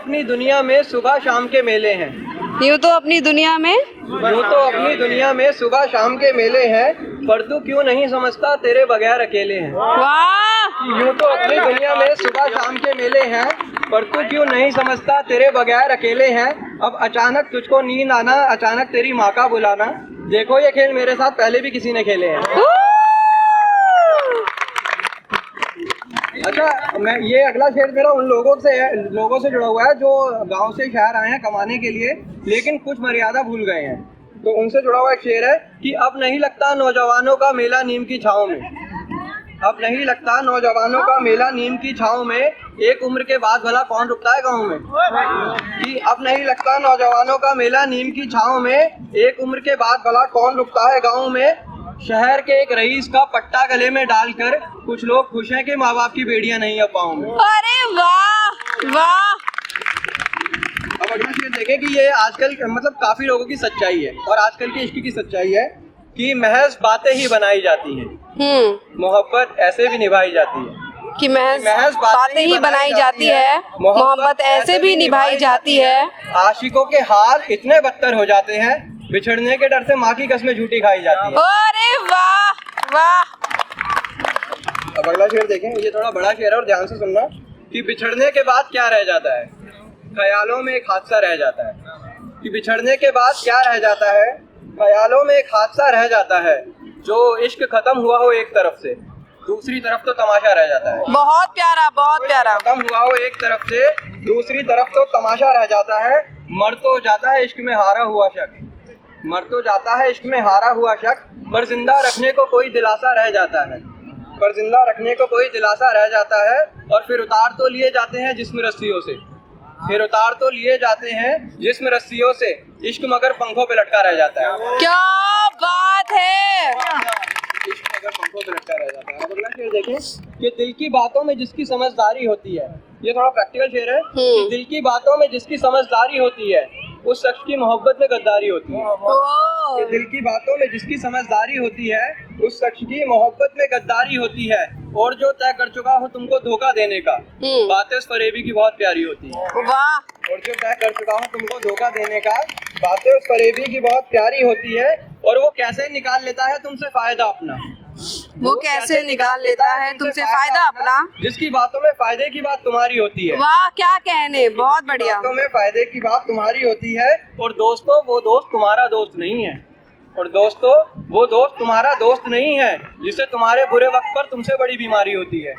अपनी दुनिया में सुबह शाम के मेले हैं। यूं तो अपनी दुनिया में सुबह शाम के मेले हैं, पर तू क्यों नहीं समझता तेरे बगैर अकेले हैं। वाह, यूं तो अपनी दुनिया में सुबह शाम के मेले हैं, पर तू क्यों नहीं समझता तेरे बगैर अकेले हैं। अब अचानक तुझको नींद आना, अचानक तेरी माँ का बुलाना, देखो ये खेल मेरे साथ पहले भी किसी ने खेले हैं। अच्छा, मैं ये अगला शेर मेरा उन लोगों से जुड़ा हुआ है जो गांव से शहर आए हैं कमाने के लिए, लेकिन कुछ मर्यादा भूल गए हैं। तो उनसे जुड़ा हुआ एक शेर है कि अब नहीं लगता नौजवानों का मेला नीम की छाँव में। अब नहीं लगता नौजवानों का मेला नीम की छाँव में, एक उम्र के बाद भला कौन रुकता है गाँव में। कि अब नहीं लगता नौजवानों का मेला नीम की छाँव में, एक उम्र के बाद भला कौन रुकता है गाँव में। शहर के एक रईस का पट्टा गले में डालकर कुछ लोग खुश हैं कि माँ बाप की बेड़ियां नहीं अब पाँव में। अरे वाह वाह। अब अगला शेर देखें कि ये आजकल मतलब काफी लोगों की सच्चाई है और आजकल के इश्क की सच्चाई है कि महज बातें ही बनाई जाती हैं, मोहब्बत ऐसे भी निभाई जाती है। कि महज बातें ही बनाई जाती है, मोहब्बत ऐसे भी निभाई जाती है। आशिकों के हाल इतने बदतर हो जाते हैं, बिछड़ने के डर से माँ की कसमें झूठी खाई जाती है। अरे वाह वाह। अब अगला शेर देखें, ये थोड़ा बड़ा शेर है और ध्यान से सुनना कि बिछड़ने के बाद क्या रह जाता है, ख्यालों में एक हादसा रह जाता है। कि बिछड़ने के बाद क्या रह जाता है, ख्यालों में एक हादसा रह जाता है। जो इश्क खत्म हुआ हो एक तरफ से, दूसरी तरफ तो तमाशा रह जाता है। बहुत प्यारा बहुत प्यारा। खत्म हुआ हो एक तरफ से, दूसरी तरफ तो तमाशा रह जाता है। मर तो जाता है इश्क में हारा हुआ शख्स, मर तो जाता है इश्क में हारा हुआ शख्स, पर जिंदा रखने को कोई दिलासा रह जाता है। पर जिंदा रखने को कोई दिलासा रह जाता है। और फिर उतार तो लिए जाते हैं जिस्म रस्सियों से, फिर उतार तो लिए जाते हैं जिस्म रस्सियों से, इश्क मगर पंखों पे लटका रह जाता है। क्या बात है। इश्क मगर पंखों पे लटका रह जाता है। अब अगला शेर देखें कि दिल की बातों में जिसकी समझदारी होती है, ये थोड़ा प्रैक्टिकल शेर है कि दिल की बातों में जिसकी समझदारी होती है, उस शख्स की मोहब्बत में गद्दारी होती है। कि दिल की बातों में जिसकी समझदारी होती है, उस शख्स की मोहब्बत में गद्दारी होती है। और जो तय कर चुका हो तुमको धोखा देने का, बातें उस फरेबी की बहुत प्यारी होती है। वाह। और जो तय कर चुका हो तुमको धोखा देने का, बातें उस फरेबी की बहुत प्यारी होती है। और वो कैसे निकाल लेता है तुमसे फायदा अपना, वो कैसे निकाल लेता है तुमसे फायदा अपना, जिसकी बातों में फायदे की बात तुम्हारी होती है। वाह क्या कहने, बहुत बढ़िया। बातों में फायदे की बात तुम्हारी होती है। और दोस्तों वो दोस्त तुम्हारा दोस्त नहीं है, और दोस्तों वो दोस्त तुम्हारा दोस्त नहीं है, जिसे तुम्हारे बुरे वक्त पर तुमसे बड़ी बीमारी होती है।